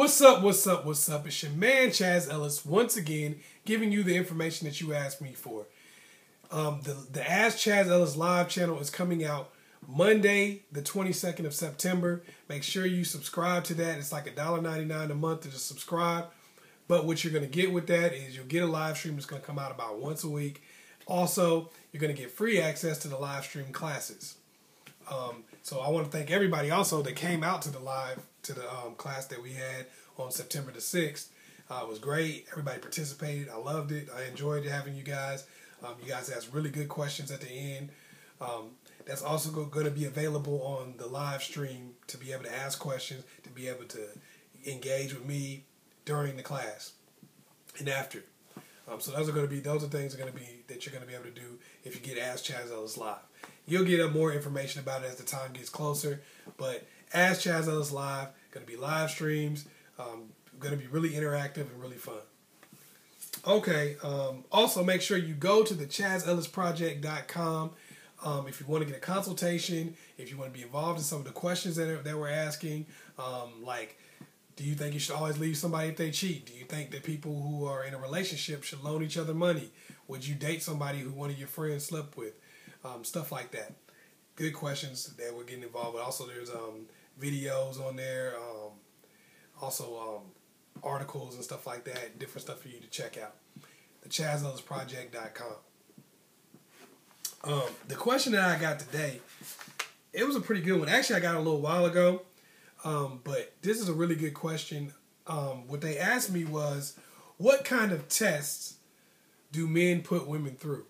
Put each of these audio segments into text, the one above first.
What's up, what's up, what's up? It's your man, ChazzEllis, once again, giving you the information that you asked me for. The AskChazzEllis live channel is coming out Monday, the 22nd of September. Make sure you subscribe to that. It's like $1.99 a month to just subscribe. But what you're going to get with that is you'll get a live stream that's going to come out about once a week. Also, you're going to get free access to the live stream classes. So I want to thank everybody also that came out to the class that we had on September the 6th. It was great. Everybody participated. I loved it. I enjoyed having you guys. You guys asked really good questions at the end. That's also going to be available on the live stream to be able to ask questions, to be able to engage with me during the class and after. So those are things that you're going to be able to do if you get AskChazzEllis live. You'll get more information about it as the time gets closer. But AskChazzEllis live, going to be live streams, going to be really interactive and really fun. Okay. Also, make sure you go to the ChazzEllisProject.com if you want to get a consultation, if you want to be involved in some of the questions that we're asking, like, do you think you should always leave somebody if they cheat? Do you think that people who are in a relationship should loan each other money? Would you date somebody who one of your friends slept with? Stuff like that. Good questions that we're getting involved with. Also, there's videos on there, also articles and stuff like that, different stuff for you to check out. The ChazzEllisProject.com. The question that I got today, it was a pretty good one. Actually, I got it a little while ago. But this is a really good question. What they asked me was, what kind of tests do men put women through?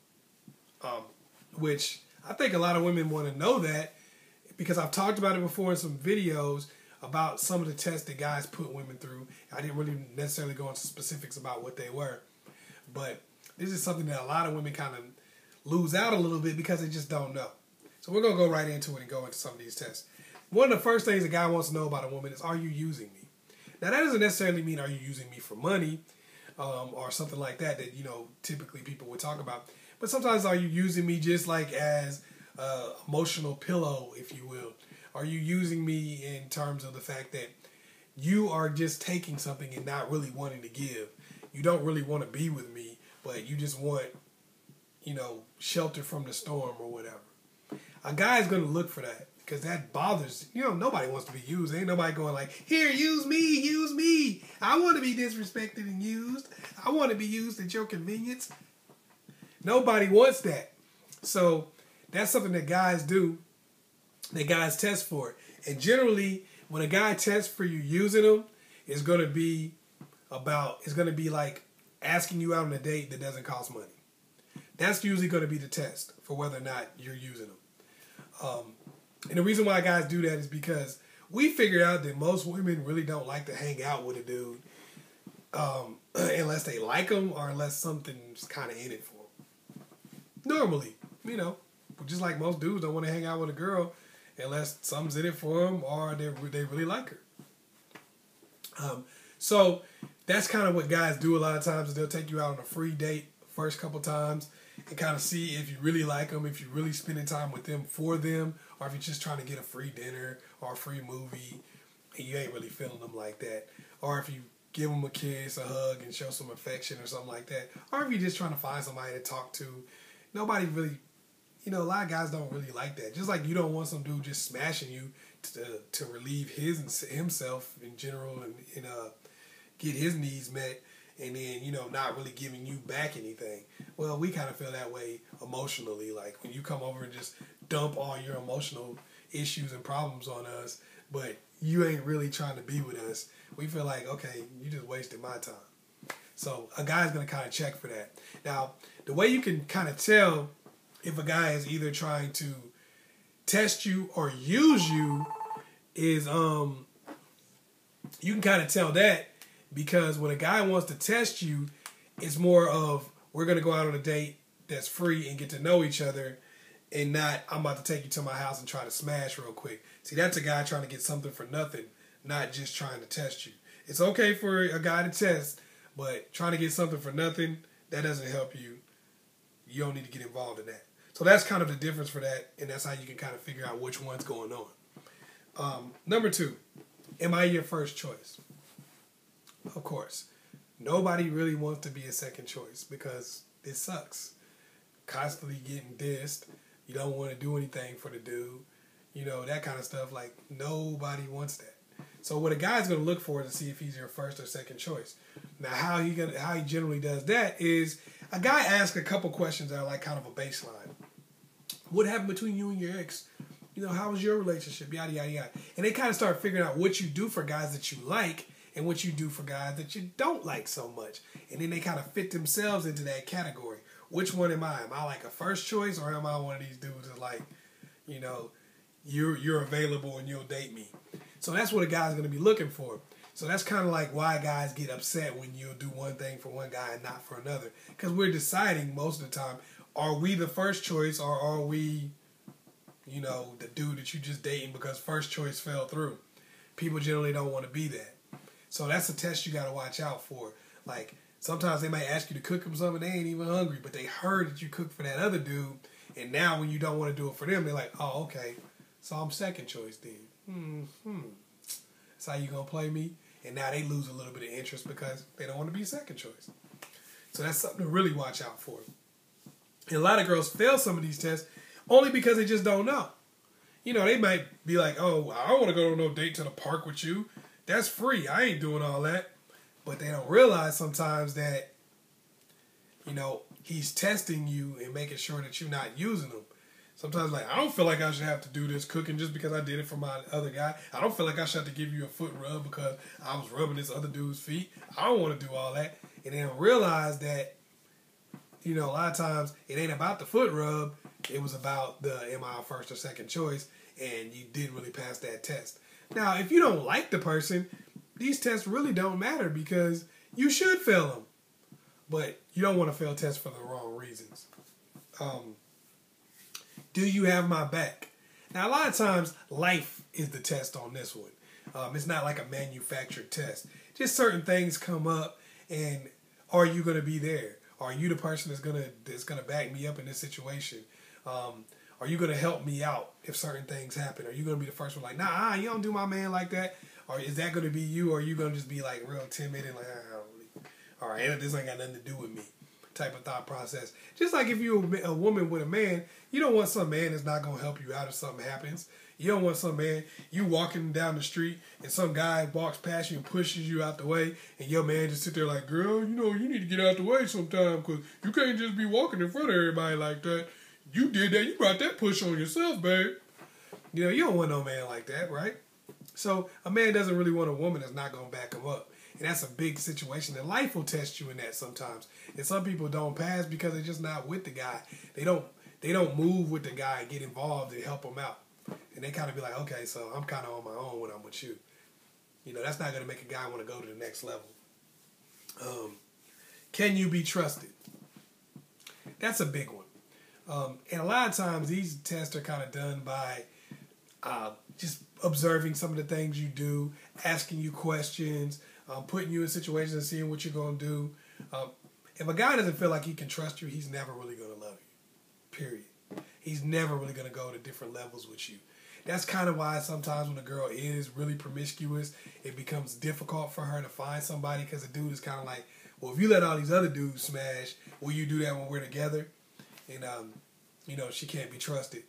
Which I think a lot of women want to know that, because I've talked about it before in some videos about some of the tests that guys put women through. I didn't really necessarily go into specifics about what they were, but this is something that a lot of women kind of lose out a little bit because they just don't know. So we're going to go right into it and go into some of these tests. One of the first things a guy wants to know about a woman is, are you using me? Now, that doesn't necessarily mean, are you using me for money or something like that, typically people would talk about. But sometimes, are you using me just like as an emotional pillow, if you will? Are you using me in terms of the fact that you are just taking something and not really wanting to give? You don't really want to be with me, but you just want, shelter from the storm or whatever. A guy's going to look for that. Because that bothers, nobody wants to be used. Ain't nobody going like, here, use me, use me. I want to be disrespected and used. I want to be used at your convenience. Nobody wants that. So that's something that guys do, that guys test for. And generally, when a guy tests for you using them, it's going to be like asking you out on a date that doesn't cost money. That's usually going to be the test for whether or not you're using them. And the reason why guys do that is because we figured out that most women really don't like to hang out with a dude unless they like him or unless something's kind of in it for them. Normally, just like most dudes don't want to hang out with a girl unless something's in it for them or they really like her. So that's kind of what guys do a lot of times. Is they'll take you out on a free date first couple times and kind of see if you really like them, if you're really spending time with them for them, or if you're just trying to get a free dinner or a free movie and you ain't really feeling them like that. Or if you give them a kiss, a hug, and show some affection or something like that. Or if you're just trying to find somebody to talk to. Nobody really, a lot of guys don't really like that. Just like you don't want some dude just smashing you to relieve himself in general and get his needs met. And then, not really giving you back anything. Well, we kind of feel that way emotionally. Like when you come over and just dump all your emotional issues and problems on us, but you ain't really trying to be with us, we feel like, okay, you just wasted my time. So a guy's going to kind of check for that. Now, the way you can kind of tell if a guy is either trying to test you or use you is you can kind of tell that. Because when a guy wants to test you, it's more of, we're going to go out on a date that's free and get to know each other, and not, I'm about to take you to my house and try to smash real quick. See, that's a guy trying to get something for nothing, not just trying to test you. It's okay for a guy to test, but trying to get something for nothing, that doesn't help you. You don't need to get involved in that. So that's kind of the difference for that, and that's how you can kind of figure out which one's going on. Number 2, am I your first choice? Of course. Nobody really wants to be a second choice because it sucks. Constantly getting dissed. You don't want to do anything for the dude. You know, that kind of stuff. Like, nobody wants that. So what a guy's going to look for is to see if he's your first or second choice. Now, how he generally does that is a guy asks a couple questions that are like kind of a baseline. What happened between you and your ex? You know, how was your relationship? Yada, yada, yada. And they kind of start figuring out what you do for guys that you like and what you do for guys that you don't like so much. And then they kind of fit themselves into that category. Which one am I? Am I like a first choice, or am I one of these dudes that like, you know, you're available and you'll date me? So that's what a guy's going to be looking for. So that's kind of like why guys get upset when you'll do one thing for one guy and not for another. Because we're deciding most of the time, are we the first choice, or are we, you know, the dude that you just dating because first choice fell through? People generally don't want to be that. So that's a test you got to watch out for. Like, sometimes they might ask you to cook them something, they ain't even hungry, but they heard that you cooked for that other dude, and now when you don't want to do it for them, they're like, oh, okay, so I'm second choice then. That's how you going to play me? And now they lose a little bit of interest because they don't want to be second choice. So that's something to really watch out for. And a lot of girls fail some of these tests only because they just don't know. You know, they might be like, oh, I don't want to go on no date to the park with you. That's free. I ain't doing all that. But they don't realize sometimes that, you know, he's testing you and making sure that you're not using them. Sometimes, like, I don't feel like I should have to do this cooking just because I did it for my other guy. I don't feel like I should have to give you a foot rub because I was rubbing this other dude's feet. I don't want to do all that. And then realize that, you know, a lot of times it ain't about the foot rub. It was about the am I a first or second choice, and you didn't really pass that test. Now, if you don't like the person, these tests really don't matter because you should fail them. But you don't want to fail tests for the wrong reasons. Do you have my back? Now, a lot of times, life is the test on this one. It's not like a manufactured test. Just certain things come up, and are you going to be there? Are you the person that's gonna back me up in this situation? Are you going to help me out if certain things happen? Are you going to be the first one like, nah, you don't do my man like that? Or is that going to be you? Or are you going to just be like real timid and like, all right, this ain't got nothing to do with me type of thought process. Just like if you're a woman with a man, you don't want some man that's not going to help you out if something happens. You don't want some man, you walking down the street and some guy walks past you and pushes you out the way and your man just sit there like, girl, you know, you need to get out the way sometime because you can't just be walking in front of everybody like that. You did that. You brought that push on yourself, babe. You know, you don't want no man like that, right? So a man doesn't really want a woman that's not going to back him up. And that's a big situation. And life will test you in that sometimes. And some people don't pass because they're just not with the guy. They don't move with the guy and get involved and help him out. And they kind of be like, okay, so I'm kind of on my own when I'm with you. You know, that's not going to make a guy want to go to the next level. Can you be trusted? That's a big one. And a lot of times these tests are kind of done by just observing some of the things you do, asking you questions, putting you in situations and seeing what you're going to do. If a guy doesn't feel like he can trust you, he's never really going to love you, period. He's never really going to go to different levels with you. That's kind of why sometimes when a girl is really promiscuous, it becomes difficult for her to find somebody because the dude is kind of like, well, if you let all these other dudes smash, will you do that when we're together? And, you know, she can't be trusted,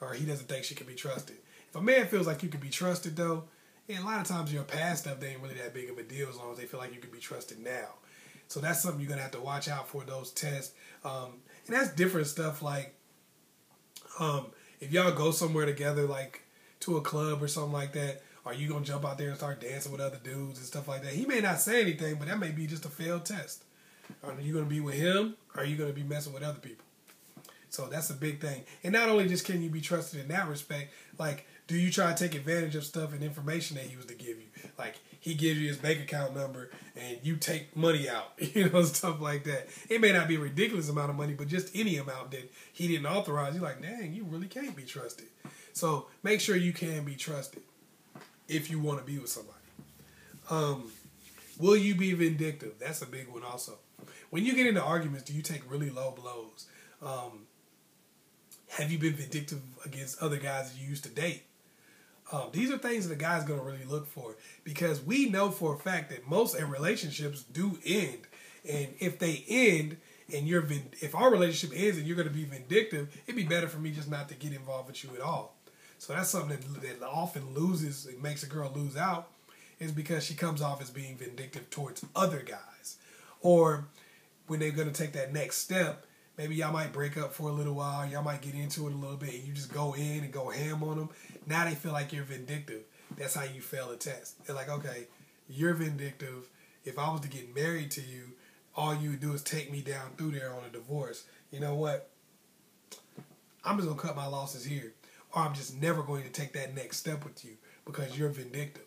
or he doesn't think she can be trusted. If a man feels like you can be trusted, though, and a lot of times your past stuff, they ain't really that big of a deal as long as they feel like you can be trusted now. So that's something you're going to have to watch out for, those tests. And that's different stuff like if y'all go somewhere together, like to a club or something like that, are you going to jump out there and start dancing with other dudes and stuff like that? He may not say anything, but that may be just a failed test. Are you going to be with him, or are you going to be messing with other people? So that's a big thing. And not only just can you be trusted in that respect, like, do you try to take advantage of stuff and information that he was to give you? Like, he gives you his bank account number and you take money out, you know, stuff like that. It may not be a ridiculous amount of money, but just any amount that he didn't authorize. You're like, dang, you really can't be trusted. So make sure you can be trusted if you want to be with somebody. Will you be vindictive? That's a big one also. When you get into arguments, do you take really low blows? Have you been vindictive against other guys that you used to date? These are things that a guy's going to really look for, because we know for a fact that most relationships do end. And if they end, and if our relationship ends and you're going to be vindictive, it'd be better for me just not to get involved with you at all. So that's something that often loses, it makes a girl lose out, is because she comes off as being vindictive towards other guys. Or when they're going to take that next step, maybe y'all might break up for a little while, y'all might get into it a little bit, and you just go in and go ham on them. Now they feel like you're vindictive. That's how you fail a test. They're like, okay, you're vindictive. If I was to get married to you, all you would do is take me down through there on a divorce. You know what? I'm just going to cut my losses here. Or I'm just never going to take that next step with you because you're vindictive.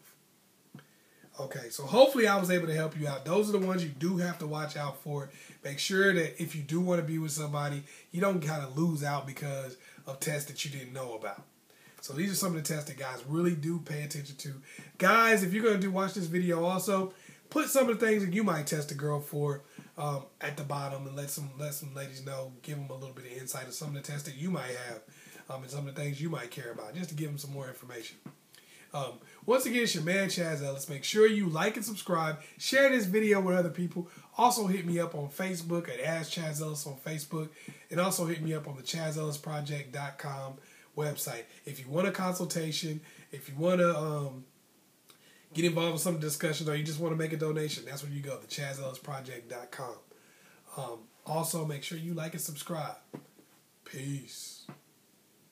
Okay, so hopefully I was able to help you out. Those are the ones you do have to watch out for. Make sure that if you do want to be with somebody, you don't kind of lose out because of tests that you didn't know about. So these are some of the tests that guys really do pay attention to. Guys, if you're going to watch this video also, put some of the things that you might test a girl for at the bottom, and let some ladies know. Give them a little bit of insight of some of the tests that you might have, and some of the things you might care about, just to give them some more information. Once again, it's your man ChazzEllis. Make sure you like and subscribe. Share this video with other people. Also hit me up on Facebook at AskChazzEllis on Facebook, and also hit me up on the ChazzEllisProject.com website. If you want a consultation, if you want to get involved in some discussion, or you just want to make a donation, that's where you go, the ChazzEllisProject.com. Also, make sure you like and subscribe. Peace.